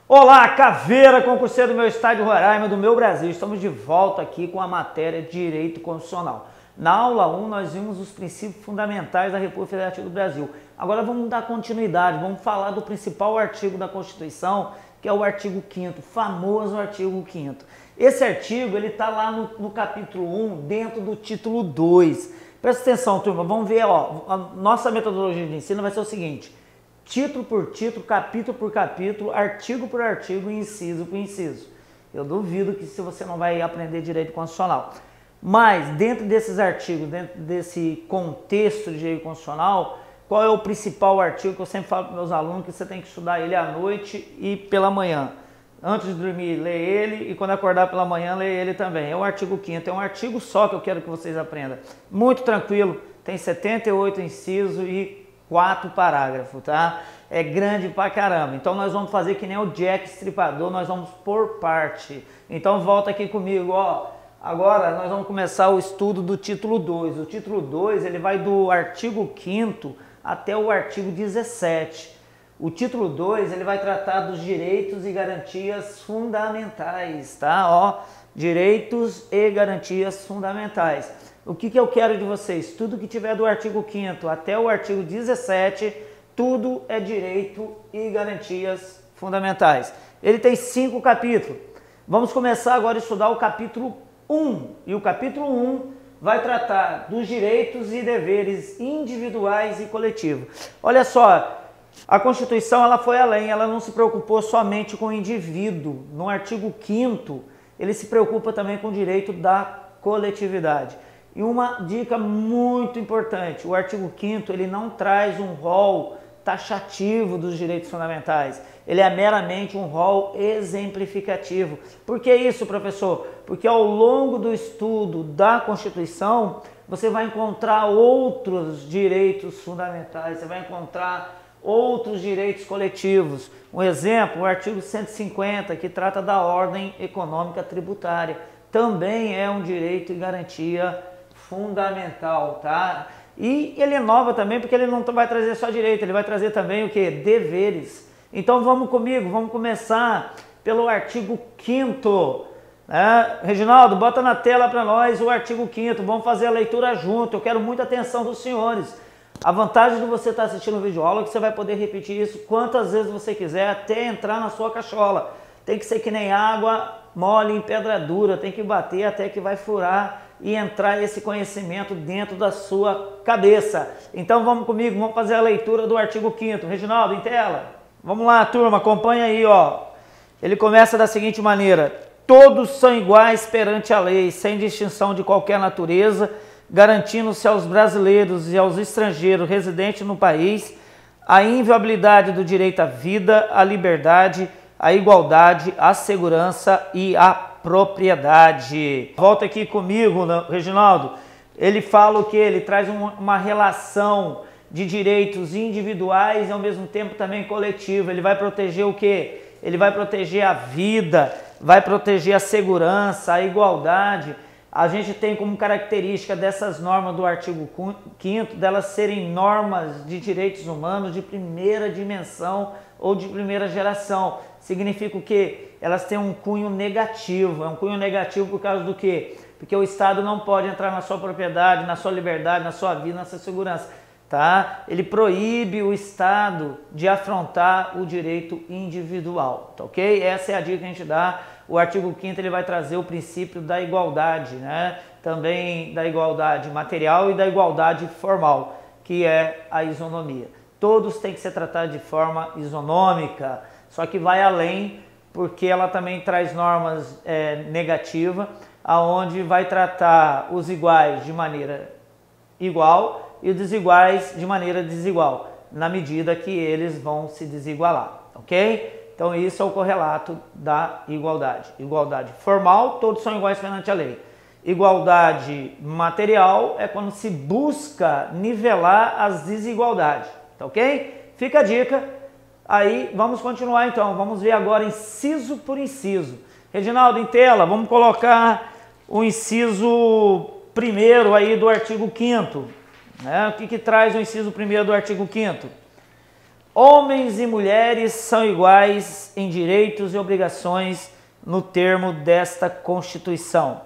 Olá, caveira, concurseiro do meu estado de Roraima, do meu Brasil. Estamos de volta aqui com a matéria Direito Constitucional. Na aula 1, nós vimos os princípios fundamentais da República Federativa do Brasil. Agora vamos dar continuidade, vamos falar do principal artigo da Constituição, que é o artigo 5º, famoso artigo 5º. Esse artigo está lá no capítulo 1, dentro do título 2. Presta atenção, turma, vamos ver, a nossa metodologia de ensino vai ser o seguinte: título por título, capítulo por capítulo, artigo por artigo e inciso por inciso. Eu duvido que se você não vai aprender direito constitucional. Mas dentro desses artigos, dentro desse contexto de direito constitucional, qual é o principal artigo que eu sempre falo para meus alunos que você tem que estudar ele à noite e pela manhã? Antes de dormir, lê ele e quando acordar pela manhã, lê ele também. É o artigo 5º, é um artigo só que eu quero que vocês aprendam. Muito tranquilo, tem 78 incisos e 4 parágrafos, tá? É grande pra caramba. Então nós vamos fazer que nem o Jack Estripador, nós vamos por parte. Então volta aqui comigo, ó. Agora nós vamos começar o estudo do título 2. O título 2, ele vai do artigo 5º até o artigo 17. O título 2, ele vai tratar dos direitos e garantias fundamentais, tá? Ó, direitos e garantias fundamentais. O que eu quero de vocês? Tudo que tiver do artigo 5º até o artigo 17, tudo é direito e garantias fundamentais. Ele tem 5 capítulos. Vamos começar agora a estudar o capítulo 1. E o capítulo 1 vai tratar dos direitos e deveres individuais e coletivos. Olha só, a Constituição ela foi além, ela não se preocupou somente com o indivíduo. No artigo 5º, ele se preocupa também com o direito da coletividade. E uma dica muito importante, o artigo 5º ele não traz um rol taxativo dos direitos fundamentais, ele é meramente um rol exemplificativo. Por que isso, professor? Porque ao longo do estudo da Constituição, você vai encontrar outros direitos fundamentais, você vai encontrar outros direitos coletivos. Um exemplo, o artigo 150, que trata da ordem econômica tributária, também é um direito e garantia fundamental, tá? E ele inova também porque ele não vai trazer só direito, ele vai trazer também o que? Deveres. Então vamos comigo, vamos começar pelo artigo 5º. Reginaldo, bota na tela para nós o artigo 5º, vamos fazer a leitura junto, eu quero muita atenção dos senhores. A vantagem de você estar assistindo o vídeo aula é que você vai poder repetir isso quantas vezes você quiser até entrar na sua cachola. Tem que ser que nem água mole em pedra dura, tem que bater até que vai furar e entrar esse conhecimento dentro da sua cabeça. Então vamos comigo, vamos fazer a leitura do artigo 5º. Reginaldo, em tela. Vamos lá, turma, acompanha aí, ó. Ele começa da seguinte maneira: todos são iguais perante a lei, sem distinção de qualquer natureza, garantindo-se aos brasileiros e aos estrangeiros residentes no país a inviolabilidade do direito à vida, à liberdade, à igualdade, à segurança e à propriedade. Volta aqui comigo, Reginaldo. Ele fala o que? Ele traz uma relação de direitos individuais e ao mesmo tempo também coletivo. Ele vai proteger o que? Ele vai proteger a vida, vai proteger a segurança, a igualdade. A gente tem como característica dessas normas do artigo 5º, delas serem normas de direitos humanos de primeira dimensão ou de primeira geração. Significa o quê? Elas têm um cunho negativo. É um cunho negativo por causa do quê? Porque o Estado não pode entrar na sua propriedade, na sua liberdade, na sua vida, na sua segurança. Tá? Ele proíbe o Estado de afrontar o direito individual. Tá, ok? Essa é a dica que a gente dá. O artigo 5º ele vai trazer o princípio da igualdade, né? Também da igualdade material e da igualdade formal, que é a isonomia. Todos têm que ser tratados de forma isonômica, só que vai além, porque ela também traz normas negativas, aonde vai tratar os iguais de maneira igual e os desiguais de maneira desigual, na medida que eles vão se desigualar, ok? Então isso é o correlato da igualdade. Igualdade formal, todos são iguais perante a lei. Igualdade material é quando se busca nivelar as desigualdades, tá ok? Fica a dica. Aí vamos continuar então, vamos ver agora inciso por inciso. Reginaldo, em tela, vamos colocar o inciso 1º aí do artigo 5º. Né? O que traz o inciso 1º do artigo 5º? Homens e mulheres são iguais em direitos e obrigações no termo desta Constituição.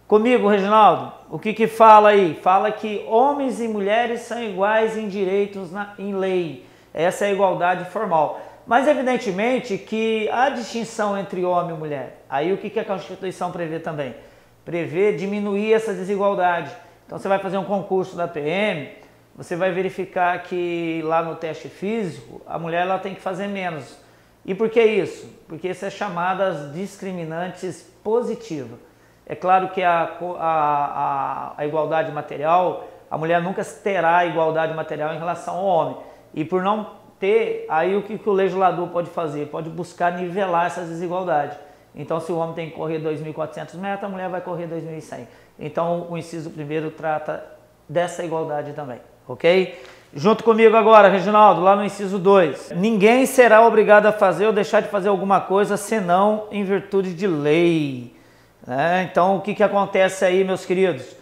Comigo, Reginaldo, o que fala aí? Fala que homens e mulheres são iguais em direitos em lei. Essa é a igualdade formal. Mas, evidentemente, que há distinção entre homem e mulher. Aí, o que a Constituição prevê também? Prevê diminuir essa desigualdade. Então, você vai fazer um concurso da PM, você vai verificar que lá no teste físico, a mulher ela tem que fazer menos. E por que isso? Porque isso é chamado as discriminantes positivas. É claro que a igualdade material, a mulher nunca terá a igualdade material em relação ao homem. E por não ter, aí o que o legislador pode fazer? Pode buscar nivelar essas desigualdades. Então, se o homem tem que correr 2.400 metros, a mulher vai correr 2.100. Então, o inciso primeiro trata dessa igualdade também, ok? Junto comigo agora, Reginaldo, lá no inciso 2. Ninguém será obrigado a fazer ou deixar de fazer alguma coisa senão em virtude de lei. Então, o que acontece aí, meus queridos?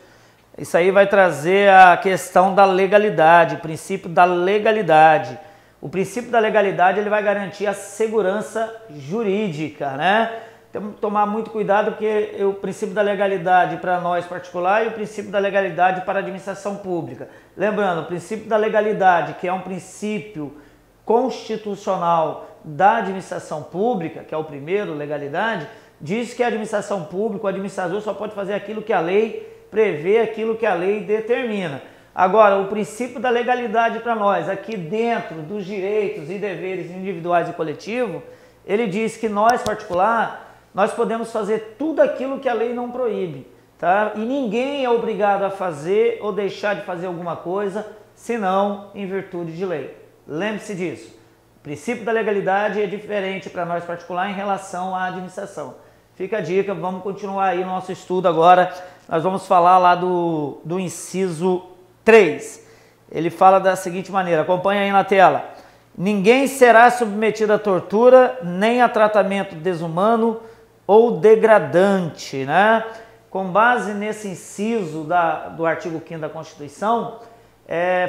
Isso aí vai trazer a questão da legalidade, o princípio da legalidade. O princípio da legalidade ele vai garantir a segurança jurídica, né? Temos que tomar muito cuidado porque o princípio da legalidade para nós particular e o princípio da legalidade para a administração pública. Lembrando, o princípio da legalidade, que é um princípio constitucional da administração pública, que é o primeiro, legalidade, diz que a administração pública, o administrador só pode fazer aquilo que a lei prevê, aquilo que a lei determina. Agora, o princípio da legalidade para nós, aqui dentro dos direitos e deveres individuais e coletivos, ele diz que nós, particular, nós podemos fazer tudo aquilo que a lei não proíbe, tá? E ninguém é obrigado a fazer ou deixar de fazer alguma coisa, senão em virtude de lei. Lembre-se disso. O princípio da legalidade é diferente para nós, particular, em relação à administração. Fica a dica, vamos continuar aí o nosso estudo agora. Nós vamos falar lá do inciso 3. Ele fala da seguinte maneira, acompanha aí na tela. Ninguém será submetido a tortura, nem a tratamento desumano ou degradante, né? Com base nesse inciso do artigo 5º da Constituição,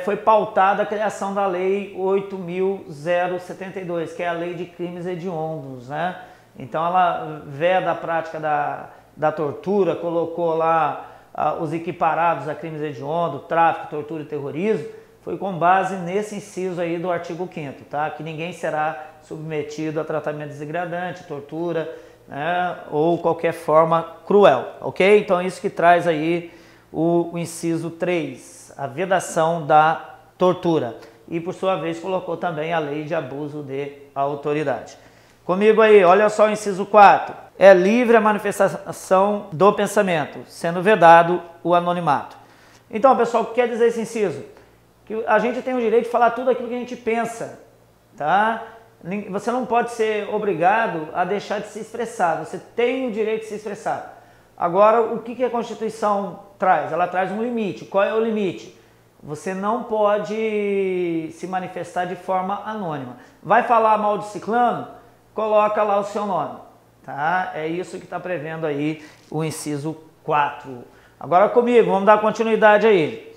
foi pautada a criação da Lei 8.072, que é a Lei de Crimes Hediondos, né? Então ela veda a prática da tortura, colocou lá os equiparados a crimes hediondos, tráfico, tortura e terrorismo, foi com base nesse inciso aí do artigo 5º, tá? Que ninguém será submetido a tratamento desagradante, tortura, né? Ou qualquer forma cruel, ok? Então isso que traz aí o inciso 3, a vedação da tortura. E por sua vez colocou também a lei de abuso de autoridade. Comigo aí, olha só o inciso 4. É livre a manifestação do pensamento, sendo vedado o anonimato. Então, pessoal, o que quer dizer esse inciso? Que a gente tem o direito de falar tudo aquilo que a gente pensa, tá? Você não pode ser obrigado a deixar de se expressar, você tem o direito de se expressar. Agora, o que a Constituição traz? Ela traz um limite. Qual é o limite? Você não pode se manifestar de forma anônima. Vai falar mal de ciclano? Coloca lá o seu nome, tá? É isso que está prevendo aí o inciso 4. Agora comigo, vamos dar continuidade aí.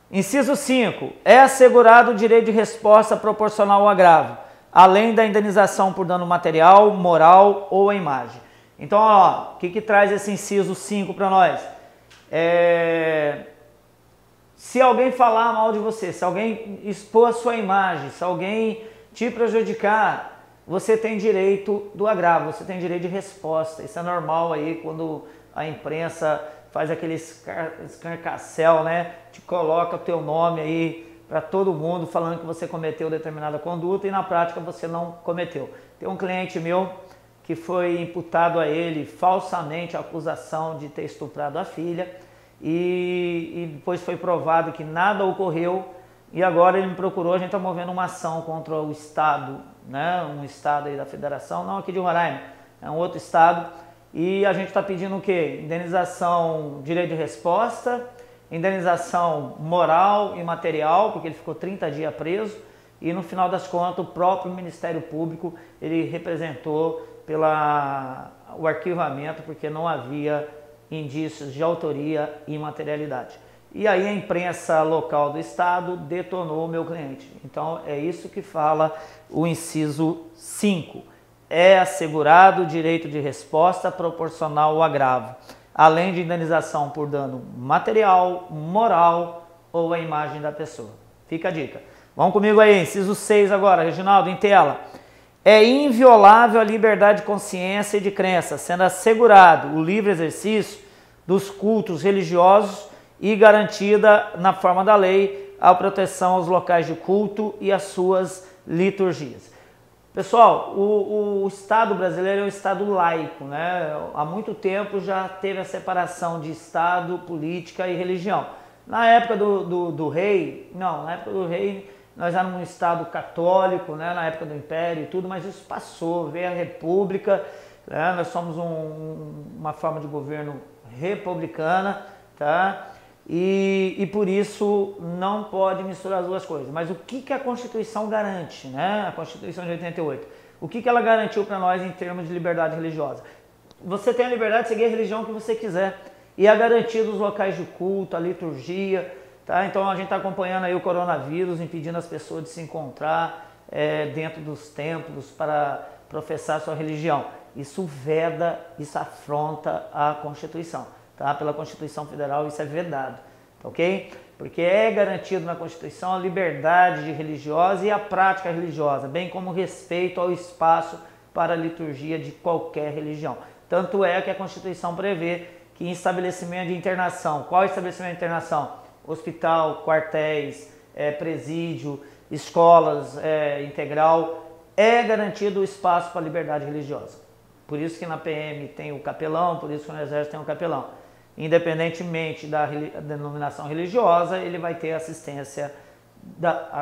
Inciso 5. É assegurado o direito de resposta proporcional ao agravo, além da indenização por dano material, moral ou à imagem. Então, ó, o que traz esse inciso 5 para nós? Se alguém falar mal de você, se alguém expor a sua imagem, se alguém te prejudicar, você tem direito do agravo, você tem direito de resposta. Isso é normal aí quando a imprensa faz aquele escarcel, né? Te coloca o teu nome aí para todo mundo falando que você cometeu determinada conduta e na prática você não cometeu. Tem um cliente meu que foi imputado a ele falsamente a acusação de ter estuprado a filha e depois foi provado que nada ocorreu e agora ele me procurou, a gente está movendo uma ação contra o Estado, né? Um Estado aí da Federação, não aqui de Roraima, é um outro Estado, e a gente está pedindo o quê? Indenização, direito de resposta, indenização moral e material, porque ele ficou 30 dias preso, e no final das contas o próprio Ministério Público, ele representou o arquivamento, porque não havia indícios de autoria e materialidade. e aí a imprensa local do estado detonou o meu cliente. Então é isso que fala o inciso 5. É assegurado o direito de resposta proporcional ao agravo, além de indenização por dano material, moral ou à imagem da pessoa. Fica a dica. Vamos comigo aí, inciso 6 agora, Reginaldo, em tela. É inviolável a liberdade de consciência e de crença, sendo assegurado o livre exercício dos cultos religiosos e garantida, na forma da lei, a proteção aos locais de culto e às suas liturgias. Pessoal, o Estado brasileiro é um Estado laico, né? Há muito tempo já teve a separação de Estado, política e religião. Na época do rei, não, na época do rei nós éramos um Estado católico, né? Na época do Império e tudo, mas isso passou, veio a República, né? Nós somos uma forma de governo republicana, tá? E por isso não pode misturar as duas coisas. Mas o que a Constituição garante, né? A Constituição de 88. O que ela garantiu para nós em termos de liberdade religiosa? Você tem a liberdade de seguir a religião que você quiser. E é garantido os locais de culto, a liturgia, tá? Então a gente está acompanhando aí o coronavírus, impedindo as pessoas de se encontrar dentro dos templos para professar sua religião. Isso veda, isso afronta a Constituição. Tá? Pela Constituição Federal isso é vedado, tá, ok? Porque é garantido na Constituição a liberdade religiosa e a prática religiosa, bem como o respeito ao espaço para a liturgia de qualquer religião. Tanto é que a Constituição prevê que em estabelecimento de internação, qual é o estabelecimento de internação? Hospital, quartéis, presídio, escolas integral, é garantido o espaço para a liberdade religiosa. Por isso que na PM tem o capelão, por isso que no Exército tem o capelão. Independentemente da denominação religiosa, ele vai ter assistência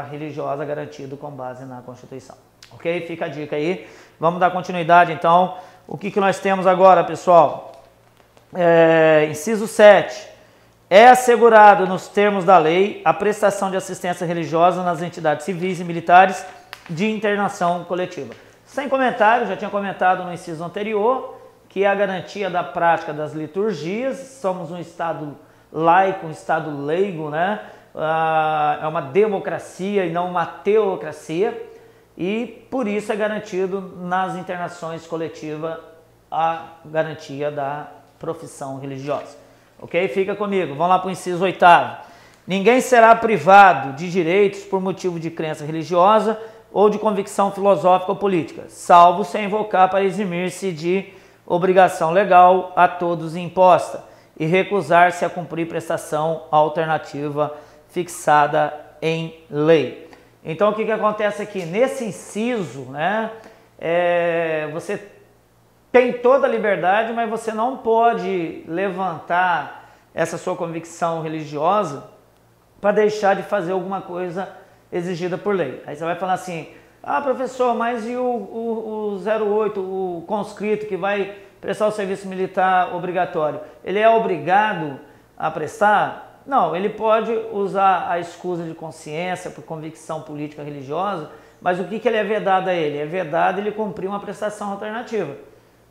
religiosa garantido com base na Constituição. Ok? Fica a dica aí. Vamos dar continuidade então. O que nós temos agora, pessoal? Inciso 7. É assegurado nos termos da lei a prestação de assistência religiosa nas entidades civis e militares de internação coletiva. Sem comentário, já tinha comentado no inciso anterior, que é a garantia da prática das liturgias. Somos um Estado laico, um Estado leigo, né? É uma democracia e não uma teocracia, e por isso é garantido nas internações coletivas a garantia da profissão religiosa. Ok? Fica comigo. Vamos lá para o inciso 8º. Ninguém será privado de direitos por motivo de crença religiosa ou de convicção filosófica ou política, salvo se invocar para eximir-se de obrigação legal a todos imposta e recusar-se a cumprir prestação alternativa fixada em lei. Então o que acontece aqui? Nesse inciso, né, você tem toda a liberdade, mas você não pode levantar essa sua convicção religiosa para deixar de fazer alguma coisa exigida por lei. Aí você vai falar assim: ah, professor, mas e o 08, o conscrito que vai prestar o serviço militar obrigatório? Ele é obrigado a prestar? Não, ele pode usar a escusa de consciência por convicção política religiosa, mas o que ele é vedado a ele? É vedado ele cumprir uma prestação alternativa.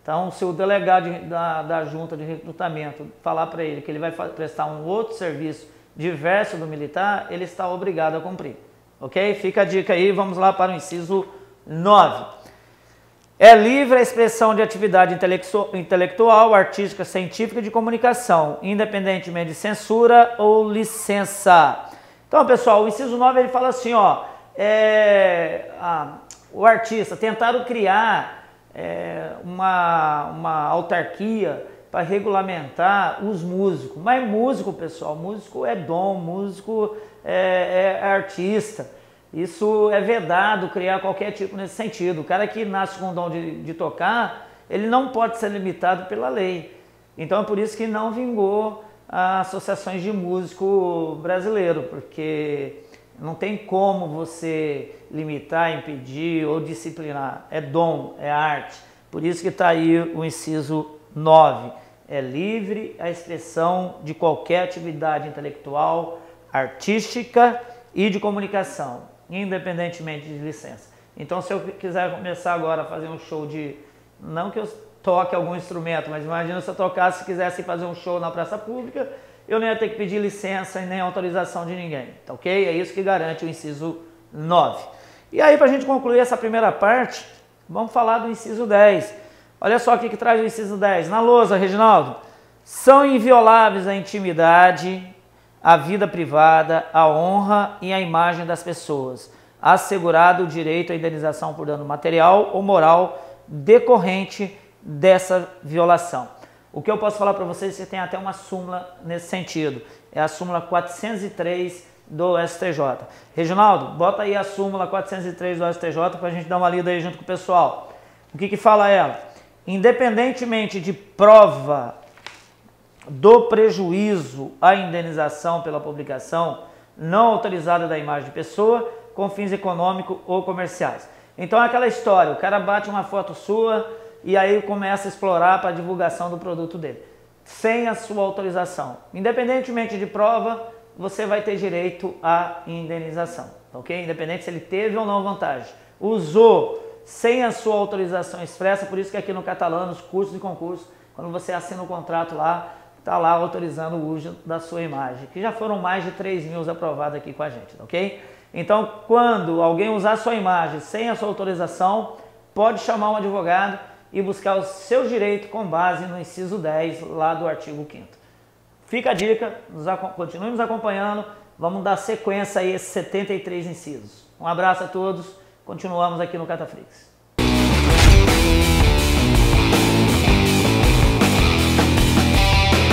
Então, se o delegado da junta de recrutamento falar para ele que ele vai prestar um outro serviço diverso do militar, ele está obrigado a cumprir. Ok? Fica a dica aí, vamos lá para o inciso 9. É livre a expressão de atividade intelectual, artística, científica e de comunicação, independentemente de censura ou licença. Então, pessoal, o inciso 9 ele fala assim, ó, o artista tentaram criar uma autarquia para regulamentar os músicos. Mas músico, pessoal, músico é dom, músico é artista. Isso é vedado, criar qualquer tipo nesse sentido. O cara que nasce com o dom de tocar, ele não pode ser limitado pela lei. Então é por isso que não vingou as associações de músico brasileiro, porque não tem como você limitar, impedir ou disciplinar. É dom, é arte. Por isso que está aí o inciso 9. É livre a expressão de qualquer atividade intelectual, artística e de comunicação, independentemente de licença. Então, se eu quiser começar agora a fazer um show não que eu toque algum instrumento, mas imagina se eu tocasse, se quisesse fazer um show na praça pública, eu não ia ter que pedir licença e nem autorização de ninguém, tá ok? É isso que garante o inciso 9. E aí, para a gente concluir essa primeira parte, vamos falar do inciso 10. Olha só o que traz o inciso 10. Na lousa, Reginaldo. São invioláveis a intimidade, a vida privada, a honra e a imagem das pessoas, assegurado o direito à indenização por dano material ou moral decorrente dessa violação. O que eu posso falar para vocês, você tem até uma súmula nesse sentido, é a súmula 403 do STJ. Reginaldo, bota aí a súmula 403 do STJ para a gente dar uma lida aí junto com o pessoal. O que fala ela? Independentemente de prova do prejuízo à indenização pela publicação não autorizada da imagem de pessoa com fins econômicos ou comerciais. Então é aquela história, o cara bate uma foto sua e aí começa a explorar para a divulgação do produto dele, sem a sua autorização. Independentemente de prova, você vai ter direito à indenização, ok? Independente se ele teve ou não vantagem. Usou sem a sua autorização expressa, por isso que aqui no Catalã, nos cursos de concurso, quando você assina o contrato lá, está lá autorizando o uso da sua imagem, que já foram mais de 3.000 aprovados aqui com a gente, ok? Então, quando alguém usar a sua imagem sem a sua autorização, pode chamar um advogado e buscar o seu direito com base no inciso 10 lá do artigo 5º. Fica a dica, continue nos acompanhando, vamos dar sequência a esses 73 incisos. Um abraço a todos, continuamos aqui no Cataflix.